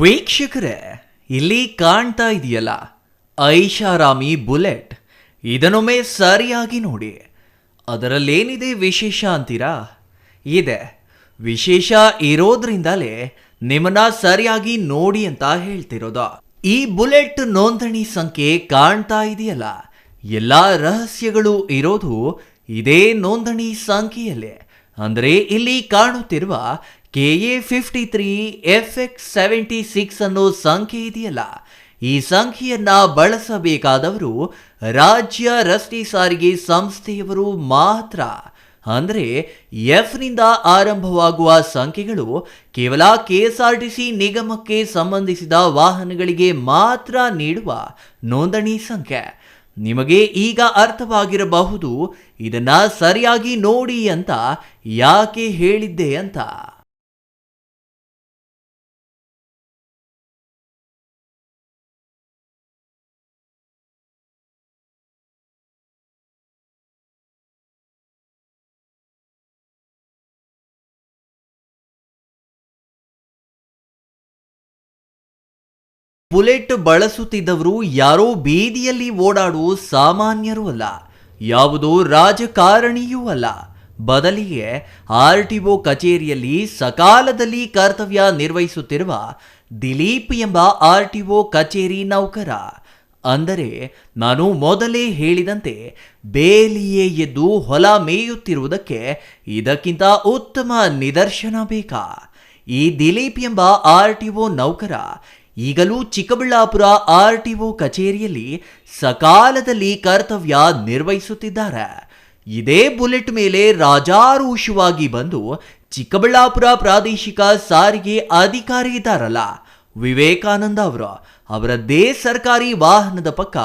ವೀಕ್ಷಕರೇ, ಇಲ್ಲಿ ಕಾಣ್ತಾ ಇದೆಯಲ್ಲ ಐಷಾರಾಮಿ ಬುಲೆಟ್, ಇದನ್ನೊಮ್ಮೆ ಸರಿಯಾಗಿ ನೋಡಿ. ಅದರಲ್ಲೇನಿದೆ ವಿಶೇಷ ಅಂತೀರಾ? ಇದೆ. ವಿಶೇಷ ಇರೋದ್ರಿಂದಲೇ ನಿಮ್ಮನ್ನ ಸರಿಯಾಗಿ ನೋಡಿ ಅಂತ ಹೇಳ್ತಿರೋದು. ಈ ಬುಲೆಟ್ ನೋಂದಣಿ ಸಂಖ್ಯೆ ಕಾಣ್ತಾ ಇದೆಯಲ್ಲ, ಎಲ್ಲ ರಹಸ್ಯಗಳು ಇರೋದು ಇದೇ ನೋಂದಣಿ ಸಂಖ್ಯೆಯಲ್ಲೇ. ಅಂದರೆ ಇಲ್ಲಿ ಕಾಣುತ್ತಿರುವ KA53FX76 ಅನ್ನೋ ಸಂಖ್ಯೆ ಇದೆಯಲ್ಲ, ಈ ಸಂಖ್ಯೆಯನ್ನ ಬಳಸಬೇಕಾದವರು ರಾಜ್ಯ ರಸ್ತೆ ಸಾರಿಗೆ ಸಂಸ್ಥೆಯವರು ಮಾತ್ರ. ಅಂದರೆ ಎಫ್ನಿಂದ ಆರಂಭವಾಗುವ ಸಂಖ್ಯೆಗಳು ಕೇವಲ KSRTC ನಿಗಮಕ್ಕೆ ಸಂಬಂಧಿಸಿದ ವಾಹನಗಳಿಗೆ ಮಾತ್ರ ನೀಡುವ ನೋಂದಣಿ ಸಂಖ್ಯೆ. ನಿಮಗೆ ಈಗ ಅರ್ಥವಾಗಿರಬಹುದು ಇದನ್ನ ಸರಿಯಾಗಿ ನೋಡಿ ಅಂತ ಯಾಕೆ ಹೇಳಿದ್ದೆ ಅಂತ. ಬುಲೆಟ್ ಬಳಸುತ್ತಿದ್ದವರು ಯಾರೋ ಬೀದಿಯಲ್ಲಿ ಓಡಾಡುವ ಸಾಮಾನ್ಯರೂ ಅಲ್ಲ, ಯಾವುದೋ ರಾಜಕಾರಣಿಯೂ ಅಲ್ಲ. ಬದಲಿಗೆ RTO ಕಚೇರಿಯಲ್ಲಿ ಸಕಾಲದಲ್ಲಿ ಕರ್ತವ್ಯ ನಿರ್ವಹಿಸುತ್ತಿರುವ ದಿಲೀಪ್ ಎಂಬ RTO ಕಚೇರಿ ನೌಕರ. ಅಂದರೆ ನಾನು ಮೊದಲೇ ಹೇಳಿದಂತೆ ಬೇಲಿಯೇ ಎದ್ದು ಹೊಲ ಮೇಯುತ್ತಿರುವುದಕ್ಕೆ ಇದಕ್ಕಿಂತ ಉತ್ತಮ ನಿದರ್ಶನ ಬೇಕಾ? ಈ ದಿಲೀಪ್ ಎಂಬ RTO ನೌಕರ ಈಗಲೂ ಚಿಕ್ಕಬಳ್ಳಾಪುರ RTO ಕಚೇರಿಯಲ್ಲಿ ಸಕಾಲದಲ್ಲಿ ಕರ್ತವ್ಯ ನಿರ್ವಹಿಸುತ್ತಿದ್ದಾರೆ. ಇದೇ ಬುಲೆಟ್ ಮೇಲೆ ರಾಜಾರೋಷವಾಗಿ ಬಂದು ಚಿಕ್ಕಬಳ್ಳಾಪುರ ಪ್ರಾದೇಶಿಕ ಸಾರಿಗೆ ಅಧಿಕಾರಿ ಇದ್ದಾರಲ್ಲ ವಿವೇಕಾನಂದ ಅವರದ್ದೇ ಸರ್ಕಾರಿ ವಾಹನದ ಪಕ್ಕ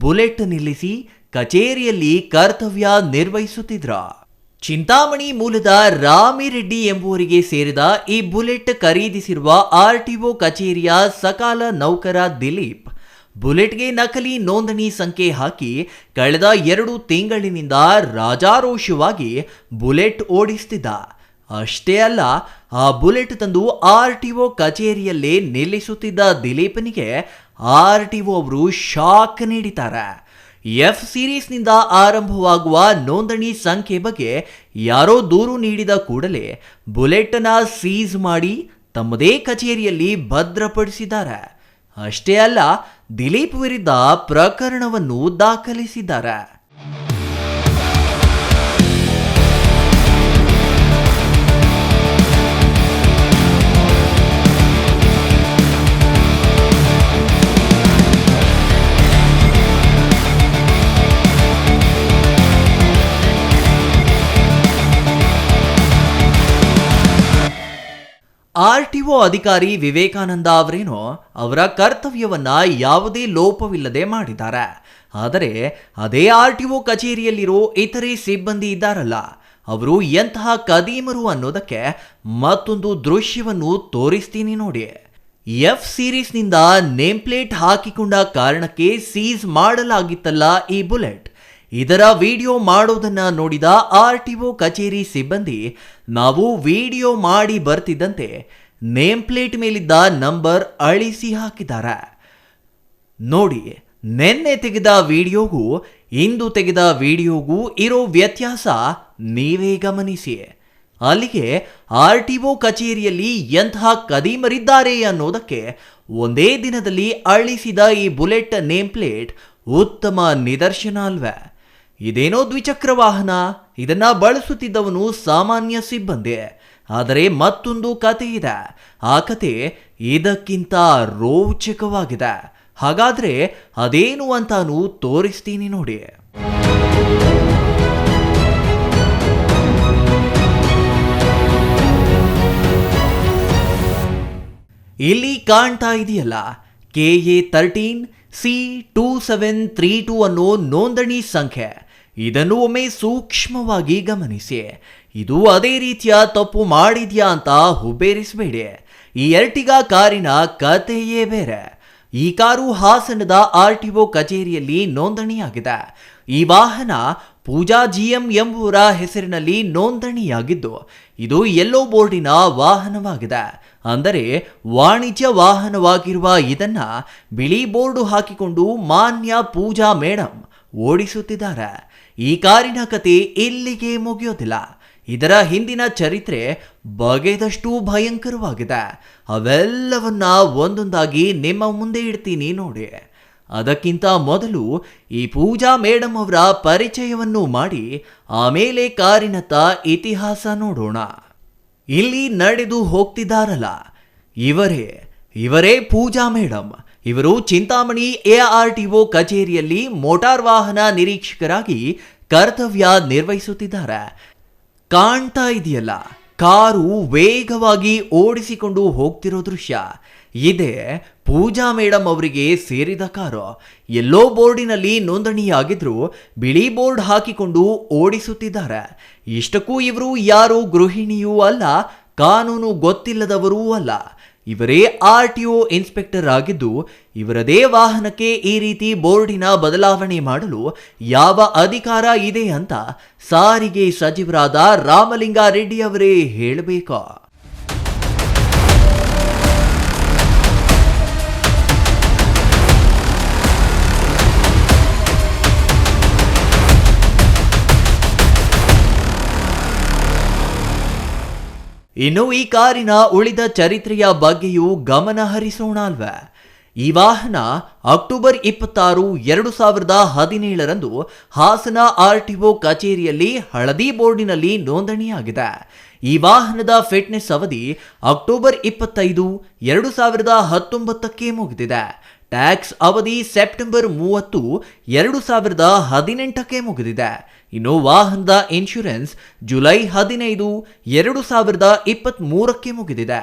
ಬುಲೆಟ್ ನಿಲ್ಲಿಸಿ ಕಚೇರಿಯಲ್ಲಿ ಕರ್ತವ್ಯ ನಿರ್ವಹಿಸುತ್ತಿದ್ರ. ಚಿಂತಾಮಣಿ ಮೂಲದ ರಾಮಿರೆಡ್ಡಿ ಎಂಬುವರಿಗೆ ಸೇರಿದ ಈ ಬುಲೆಟ್ ಖರೀದಿಸಿರುವ RTO ಕಚೇರಿಯ ಸಕಾಲ ನೌಕರ ದಿಲೀಪ್ ಬುಲೆಟ್ಗೆ ನಕಲಿ ನೋಂದಣಿ ಸಂಖ್ಯೆ ಹಾಕಿ ಕಳೆದ 2 ತಿಂಗಳಿನಿಂದ ರಾಜಾರೋಷವಾಗಿ ಬುಲೆಟ್ ಓಡಿಸ್ತಿದ್ದ. ಅಷ್ಟೇ ಅಲ್ಲ, ಆ ಬುಲೆಟ್ ತಂದು RTO ಕಚೇರಿಯಲ್ಲೇ ನಿಲ್ಲಿಸುತ್ತಿದ್ದ ದಿಲೀಪನಿಗೆ RTO ಅವರು ಶಾಕ್ ನೀಡಿದ್ದಾರೆ. ಎಫ್ ಸೀರೀಸ್ನಿಂದ ಆರಂಭವಾಗುವ ನೋಂದಣಿ ಸಂಖ್ಯೆ ಬಗ್ಗೆ ಯಾರೋ ದೂರು ನೀಡಿದ ಕೂಡಲೇ ಬುಲೆಟ್ ಅನ್ನ ಸೀಸ್ ಮಾಡಿ ತಮ್ಮದೇ ಕಚೇರಿಯಲ್ಲಿ ಭದ್ರಪಡಿಸಿದ್ದಾರೆ. ಅಷ್ಟೇ ಅಲ್ಲ, ದಿಲೀಪ್ ವಿರುದ್ಧ ಪ್ರಕರಣವನ್ನು ದಾಖಲಿಸಿದ್ದಾರೆ. RTO ಅಧಿಕಾರಿ ವಿವೇಕಾನಂದ ಅವರೇನೋ ಅವರ ಕರ್ತವ್ಯವನ್ನ ಯಾವುದೇ ಲೋಪವಿಲ್ಲದೆ ಮಾಡಿದ್ದಾರೆ. ಆದರೆ ಅದೇ RTO ಕಚೇರಿಯಲ್ಲಿರೋ ಇತರೆ ಸಿಬ್ಬಂದಿ ಇದ್ದಾರಲ್ಲ, ಅವರು ಎಂತಹ ಕದೀಮರು ಅನ್ನೋದಕ್ಕೆ ಮತ್ತೊಂದು ದೃಶ್ಯವನ್ನು ತೋರಿಸ್ತೀನಿ ನೋಡಿ. ಎಫ್ ಸೀರೀಸ್ನಿಂದ ನೇಮ್ ಪ್ಲೇಟ್ ಹಾಕಿಕೊಂಡ ಕಾರಣಕ್ಕೆ ಸೀಸ್ ಮಾಡಲಾಗಿತ್ತಲ್ಲ ಈ ಬುಲೆಟ್. ಇದರ ವಿಡಿಯೋ ಮಾಡೋದನ್ನ ನೋಡಿದ RTO ಕಚೇರಿ ಸಿಬ್ಬಂದಿ ನಾವು ವಿಡಿಯೋ ಮಾಡಿ ಬರ್ತಿದ್ದಂತೆ ನೇಮ್ ಪ್ಲೇಟ್ ಮೇಲಿದ್ದ ನಂಬರ್ ಅಳಿಸಿ ಹಾಕಿದ್ದಾರೆ. ನೋಡಿ, ನೆನ್ನೆ ತೆಗೆದ ವಿಡಿಯೋಗೂ ಇಂದು ತೆಗೆದ ವಿಡಿಯೋಗೂ ಇರೋ ವ್ಯತ್ಯಾಸ ನೀವೇ ಗಮನಿಸಿ. ಅಲ್ಲಿಗೆ RTO ಕಚೇರಿಯಲ್ಲಿ ಎಂತಹ ಕದೀಮರಿದ್ದಾರೆ ಅನ್ನೋದಕ್ಕೆ ಒಂದೇ ದಿನದಲ್ಲಿ ಅಳಿಸಿದ ಈ ಬುಲೆಟ್ ನೇಮ್ ಪ್ಲೇಟ್ ಉತ್ತಮ ನಿದರ್ಶನ ಅಲ್ವೇ? ಇದೇನೋ ದ್ವಿಚಕ್ರ ವಾಹನ, ಇದನ್ನ ಬಳಸುತ್ತಿದ್ದವನು ಸಾಮಾನ್ಯ ಸಿಬ್ಬಂದಿ. ಆದರೆ ಮತ್ತೊಂದು ಕತೆ ಇದೆ. ಆ ಕತೆ ಇದಕ್ಕಿಂತ ರೋಚಕವಾಗಿದೆ. ಹಾಗಾದ್ರೆ ಅದೇನು ಅಂತಾನು ತೋರಿಸ್ತೀನಿ ನೋಡಿ. ಇಲ್ಲಿ ಕಾಣ್ತಾ ಇದೆಯಲ್ಲ KA13C2732 ಅನ್ನೋ ನೋಂದಣಿ ಸಂಖ್ಯೆ. ಇದನ್ನು ಒಮ್ಮೆ ಸೂಕ್ಷ್ಮವಾಗಿ ಗಮನಿಸಿ. ಇದು ಅದೇ ರೀತಿಯ ತಪ್ಪು ಮಾಡಿದ್ಯಾ ಅಂತ ಹುಬ್ಬೇರಿಸಬೇಡಿ. ಈ ಎರ್ಟಿಗಾ ಕಾರಿನ ಕಥೆಯೇ ಬೇರೆ. ಈ ಕಾರು ಹಾಸನದ ಆರ್ಟಿಒ ಕಚೇರಿಯಲ್ಲಿ ನೋಂದಣಿಯಾಗಿದೆ. ಈ ವಾಹನ ಪೂಜಾ ಜಿಎಂ ಎಂಬುವರ ಹೆಸರಿನಲ್ಲಿ ನೋಂದಣಿಯಾಗಿದ್ದು ಇದು ಯೆಲ್ಲೋ ಬೋರ್ಡಿನ ವಾಹನವಾಗಿದೆ. ಅಂದರೆ ವಾಣಿಜ್ಯ ವಾಹನವಾಗಿರುವ ಇದನ್ನ ಬಿಳಿ ಬೋರ್ಡು ಹಾಕಿಕೊಂಡು ಮಾನ್ಯ ಪೂಜಾ ಮೇಡಂ ಓಡಿಸುತ್ತಿದ್ದಾರೆ. ಈ ಕಾರಿನ ಕತೆ ಇಲ್ಲಿಗೆ ಮುಗಿಯೋದಿಲ್ಲ. ಇದರ ಹಿಂದಿನ ಚರಿತ್ರೆ ಬಗೆದಷ್ಟು ಭಯಂಕರವಾಗಿದೆ. ಅವೆಲ್ಲವನ್ನ ಒಂದೊಂದಾಗಿ ನಿಮ್ಮ ಮುಂದೆ ಇಡ್ತೀನಿ ನೋಡಿ. ಅದಕ್ಕಿಂತ ಮೊದಲು ಈ ಪೂಜಾ ಮೇಡಮ್ ಅವರ ಪರಿಚಯವನ್ನು ಮಾಡಿ ಆಮೇಲೆ ಕಾರಿನತ್ತ ಇತಿಹಾಸ ನೋಡೋಣ. ಇಲ್ಲಿ ನಡೆದು ಹೋಗ್ತಿದ್ದಾರಲ್ಲ ಇವರೇ ಪೂಜಾ ಮೇಡಮ್. ಇವರು ಚಿಂತಾಮಣಿ ARTO ಕಚೇರಿಯಲ್ಲಿ ಮೋಟಾರ್ ವಾಹನ ನಿರೀಕ್ಷಕರಾಗಿ ಕರ್ತವ್ಯ ನಿರ್ವಹಿಸುತ್ತಿದ್ದಾರೆ. ಕಾಣ್ತಾ ಇದೆಯಲ್ಲ, ಕಾರು ವೇಗವಾಗಿ ಓಡಿಸಿಕೊಂಡು ಹೋಗ್ತಿರೋ ದೃಶ್ಯ ಇದೇ ಪೂಜಾ ಮೇಡಮ್ ಅವರಿಗೆ ಸೇರಿದ ಕಾರು. ಯೆಲ್ಲೋ ಬೋರ್ಡಿನಲ್ಲಿ ನೋಂದಣಿಯಾಗಿದ್ರು ಬಿಳಿ ಬೋರ್ಡ್ ಹಾಕಿಕೊಂಡು ಓಡಿಸುತ್ತಿದ್ದಾರೆ. ಇಷ್ಟಕ್ಕೂ ಇವರು ಯಾರು ಗೃಹಿಣಿಯೂ ಅಲ್ಲ, ಕಾನೂನು ಗೊತ್ತಿಲ್ಲದವರೂ ಅಲ್ಲ. ಇವರೇ RTO ಇನ್ಸ್ಪೆಕ್ಟರ್ ಆಗಿದ್ದು ಇವರದೇ ವಾಹನಕ್ಕೆ ಈ ರೀತಿ ಬೋರ್ಡಿನ ಬದಲಾವಣೆ ಮಾಡಲು ಯಾವ ಅಧಿಕಾರ ಇದೆ ಅಂತ ಸಾರಿಗೆ ಸಚಿವರಾದ ರಾಮಲಿಂಗಾರೆಡ್ಡಿ ಅವರೇ ಹೇಳಬೇಕು. ಇನ್ನು ಈ ಕಾರಿನ ಉಳಿದ ಚರಿತ್ರೆಯ ಬಗ್ಗೆಯೂ ಗಮನ ಹರಿಸೋಣ ಅಲ್ವೇ. ಈ ವಾಹನ ಅಕ್ಟೋಬರ್ 26, 2017ರಂದು ಹಾಸನ RTO ಕಚೇರಿಯಲ್ಲಿ ಹಳದಿ ಬೋರ್ಡಿನಲ್ಲಿ ನೋಂದಣಿಯಾಗಿದೆ. ಈ ವಾಹನದ ಫಿಟ್ನೆಸ್ ಅವಧಿ ಅಕ್ಟೋಬರ್ 25, 2019ಕ್ಕೆ ಮುಗಿದಿದೆ. ಟ್ಯಾಕ್ಸ್ ಅವಧಿ ಸೆಪ್ಟೆಂಬರ್ 30, 2018ಕ್ಕೆ ಮುಗಿದಿದೆ. ಇನ್ನು ವಾಹನದ ಇನ್ಶೂರೆನ್ಸ್ ಜುಲೈ 15, 2023ಕ್ಕೆ ಮುಗಿದಿದೆ.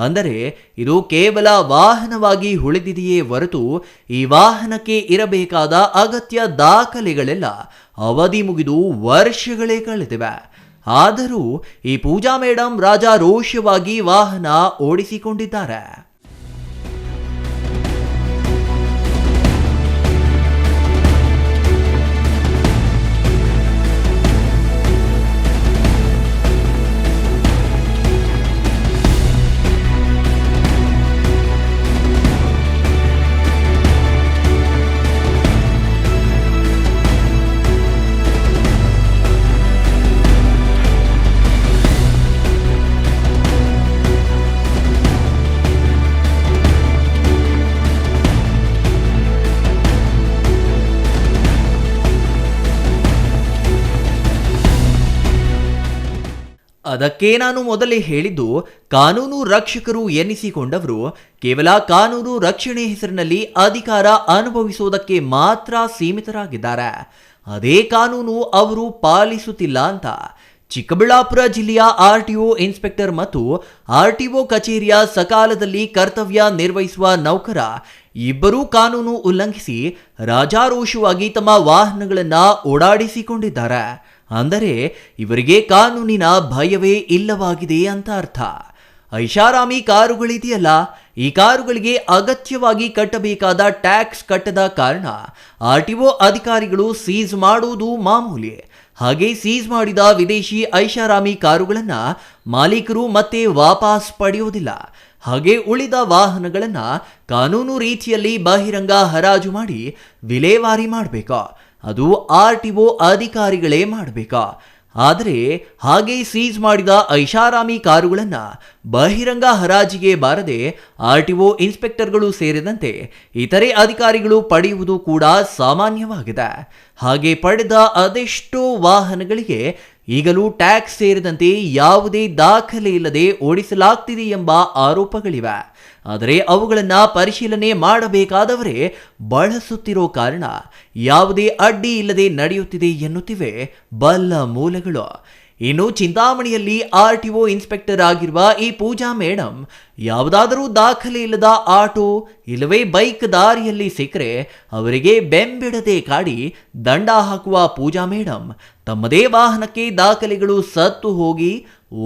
ಅಂದರೆ ಇದು ಕೇವಲ ವಾಹನವಾಗಿ ಉಳಿದಿದೆಯೇ ಹೊರತು ಈ ವಾಹನಕ್ಕೆ ಇರಬೇಕಾದ ಅಗತ್ಯ ದಾಖಲೆಗಳೆಲ್ಲ ಅವಧಿ ಮುಗಿದು ವರ್ಷಗಳೇ ಕಳೆದಿವೆ. ಆದರೂ ಈ ಪೂಜಾ ಮೇಡಮ್ ರಾಜಾರೋಷವಾಗಿ ವಾಹನ ಓಡಿಸಿಕೊಂಡಿದ್ದಾರೆ. ಅದಕ್ಕೆ ನಾನು ಮೊದಲೇ ಹೇಳಿದ್ದು, ಕಾನೂನು ರಕ್ಷಕರು ಎನ್ನಿಸಿಕೊಂಡವರು ಕೇವಲ ಕಾನೂನು ರಕ್ಷಣೆ ಹೆಸರಿನಲ್ಲಿ ಅಧಿಕಾರ ಅನುಭವಿಸುವುದಕ್ಕೆ ಮಾತ್ರ ಸೀಮಿತರಾಗಿದ್ದಾರೆ. ಅದೇ ಕಾನೂನು ಅವರು ಪಾಲಿಸುತ್ತಿಲ್ಲ ಅಂತ ಚಿಕ್ಕಬಳ್ಳಾಪುರ ಜಿಲ್ಲೆಯ RTO ಇನ್ಸ್ಪೆಕ್ಟರ್ ಮತ್ತು RTO ಕಚೇರಿಯ ಸಕಾಲದಲ್ಲಿ ಕರ್ತವ್ಯ ನಿರ್ವಹಿಸುವ ನೌಕರ ಇಬ್ಬರೂ ಕಾನೂನು ಉಲ್ಲಂಘಿಸಿ ರಾಜಾರೋಷವಾಗಿ ತಮ್ಮ ವಾಹನಗಳನ್ನು ಓಡಾಡಿಸಿಕೊಂಡಿದ್ದಾರೆ. ಅಂದರೆ ಇವರಿಗೆ ಕಾನೂನಿನ ಭಯವೇ ಇಲ್ಲವಾಗಿದೆ ಅಂತ ಅರ್ಥ. ಐಷಾರಾಮಿ ಕಾರುಗಳಿದೆಯಲ್ಲ, ಈ ಕಾರುಗಳಿಗೆ ಅಗತ್ಯವಾಗಿ ಕಟ್ಟಬೇಕಾದ ಟ್ಯಾಕ್ಸ್ ಕಟ್ಟದ ಕಾರಣ RTO ಅಧಿಕಾರಿಗಳು ಸೀಸ್ ಮಾಡುವುದು ಮಾಮೂಲಿ. ಹಾಗೆ ಸೀಸ್ ಮಾಡಿದ ವಿದೇಶಿ ಐಷಾರಾಮಿ ಕಾರುಗಳನ್ನು ಮಾಲೀಕರು ಮತ್ತೆ ವಾಪಸ್ ಪಡೆಯುವುದಿಲ್ಲ. ಹಾಗೆ ಉಳಿದ ವಾಹನಗಳನ್ನು ಕಾನೂನು ರೀತಿಯಲ್ಲಿ ಬಹಿರಂಗ ಹರಾಜು ಮಾಡಿ ವಿಲೇವಾರಿ ಮಾಡಬೇಕು. ಅದು RTO ಅಧಿಕಾರಿಗಳೇ ಮಾಡಬೇಕಾ. ಆದರೆ ಹಾಗೆ ಸೀಸ್ ಮಾಡಿದ ಐಷಾರಾಮಿ ಕಾರುಗಳನ್ನು ಬಹಿರಂಗ ಹರಾಜಿಗೆ ಬಾರದೆ RTO ಇನ್ಸ್ಪೆಕ್ಟರ್ಗಳು ಸೇರಿದಂತೆ ಇತರೆ ಅಧಿಕಾರಿಗಳು ಪಡೆಯುವುದು ಕೂಡ ಸಾಮಾನ್ಯವಾಗಿದೆ. ಹಾಗೆ ಪಡೆದ ಅದೆಷ್ಟೋ ವಾಹನಗಳಿಗೆ ಈಗಲೂ ಟ್ಯಾಕ್ಸ್ ಸೇರಿದಂತೆ ಯಾವುದೇ ದಾಖಲೆ ಇಲ್ಲದೆ ಓಡಿಸಲಾಗ್ತಿದೆ ಎಂಬ ಆರೋಪಗಳಿವೆ. ಆದರೆ ಅವುಗಳನ್ನು ಪರಿಶೀಲನೆ ಮಾಡಬೇಕಾದವರೇ ಬಳಸುತ್ತಿರೋ ಕಾರಣ ಯಾವುದೇ ಅಡ್ಡಿ ಇಲ್ಲದೆ ನಡೆಯುತ್ತಿದೆ ಎನ್ನುತ್ತಿವೆ ಬಲ್ಲ ಮೂಲಗಳು. ಇನ್ನು ಚಿಂತಾಮಣಿಯಲ್ಲಿ RTO ಇನ್ಸ್ಪೆಕ್ಟರ್ ಆಗಿರುವ ಈ ಪೂಜಾ ಮೇಡಮ್ ಯಾವುದಾದರೂ ದಾಖಲೆ ಇಲ್ಲದ ಆಟೋ ಇಲ್ಲವೇ ಬೈಕ್ ದಾರಿಯಲ್ಲಿ ಸಿಕ್ಕರೆ ಅವರಿಗೆ ಬೆಂಬಿಡದೆ ಕಾಡಿ ದಂಡ ಹಾಕುವ ಪೂಜಾ ಮೇಡಮ್ ತಮ್ಮದೇ ವಾಹನಕ್ಕೆ ದಾಖಲೆಗಳು ಸತ್ತು ಹೋಗಿ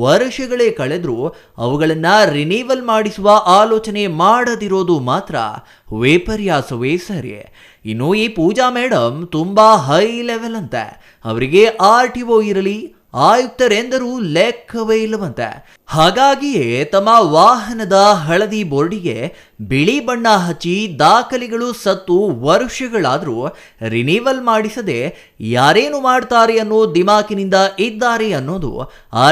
ವರ್ಷಗಳೇ ಕಳೆದರೂ ಅವುಗಳನ್ನು ರಿನೀವಲ್ ಮಾಡಿಸುವ ಆಲೋಚನೆ ಮಾಡದಿರೋದು ಮಾತ್ರ ವಿಪರ್ಯಾಸವೇ ಸರಿ. ಇನ್ನು ಈ ಪೂಜಾ ಮೇಡಮ್ ತುಂಬಾ ಹೈ ಲೆವೆಲ್ ಅಂತೆ. ಅವರಿಗೆ RTO ಇರಲಿ ಆಯುಕ್ತರೆಂದರೂ ಲೆಕ್ಕವೇ ಇಲ್ಲವಂತೆ. ಹಾಗಾಗಿಯೇ ತಮ್ಮ ವಾಹನದ ಹಳದಿ ಬೋರ್ಡಿಗೆ ಬಿಳಿ ಬಣ್ಣ ಹಚ್ಚಿ ದಾಖಲೆಗಳು ಸತ್ತು ವರ್ಷಗಳಾದರೂ ರಿನೀವಲ್ ಮಾಡಿಸದೆ ಯಾರೇನು ಮಾಡ್ತಾರೆ ಅನ್ನೋ ದಿಮಾಕಿನಿಂದ ಇದ್ದಾರೆ ಅನ್ನೋದು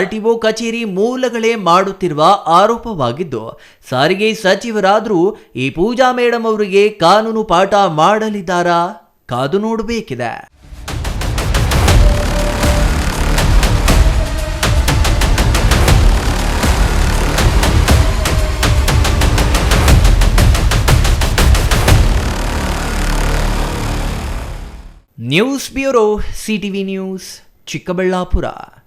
RTO ಕಚೇರಿ ಮೂಲಗಳೇ ಮಾಡುತ್ತಿರುವ ಆರೋಪವಾಗಿದ್ದು, ಸಾರಿಗೆ ಸಚಿವರಾದರೂ ಈ ಪೂಜಾ ಮೇಡಮ್ ಅವರಿಗೆ ಕಾನೂನು ಪಾಠ ಮಾಡಲಿದ್ದಾರಾ? ಕಾದು ನೋಡಬೇಕಿದೆ. News bureau, CTV news, Chikkaballapur.